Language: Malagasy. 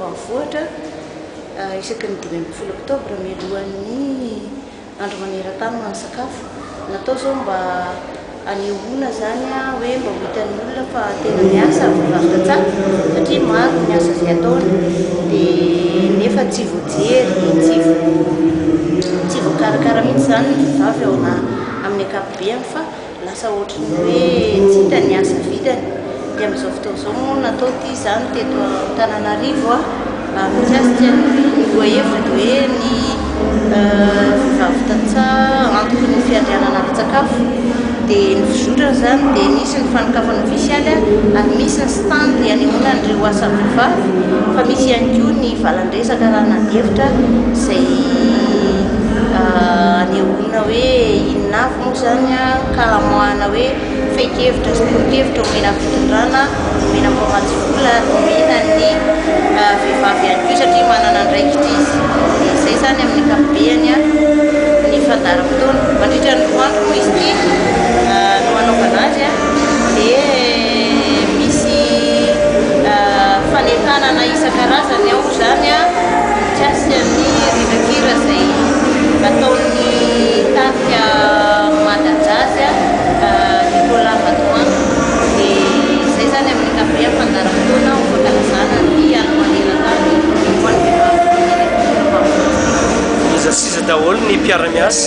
ambanivohitra isaky ny 5 oktobra mialohan'ny andro maneran-tany ho an'ny sakafo. Natao zao mba anehoana zany hoe mba ho hitan'ny olona fa tena miasa vavaritra tsara satria maro ny asa izay ataony dia nefa tsy voajery tsy voakarakara mihitsy zany ny vehivavy ao amin'ny ankapobeny fa lasa ohatrany hoe tsy hita ny asa vitany. Dia amin'izao fotoana izao moa natao ity zany teto Antananarivo mikasika ny loahevitra dia hoe ny vehivavy tantsaha antoky ny fiandrianana ara-tsakafo dia ny fizotrana zany dia nisy ny fanokafana ofisialy ary misy ny stand anehoana an'ireo asa vehivavy fa misy ihany koa ny valan-dresaka raha nandevitra izay anehoana hoe inona avy moa zany ka hamoahana hoe feikevitra sy toro-kevitra omena fitondrana omena mpamatsy vola omena ny vehivavy ihany koa satria manana andraikitra izy. Dia izay zany amin'ny ankapobeny ny fandaharam-potoana mandritra ny roa andro moa izy ity no anaovana azy dia misy fanentanana isan-karazany ao zany mikasika ny rirakira izay ataon'ny tarika Mahadajazy Nicolas Madoin. Dia izay zany amin'ny ankapobeny fandaharam-potoana ho fankalazana ny andro maneran-tany ho an'ny vehivavy. Iza daholo ny mpiara-miasa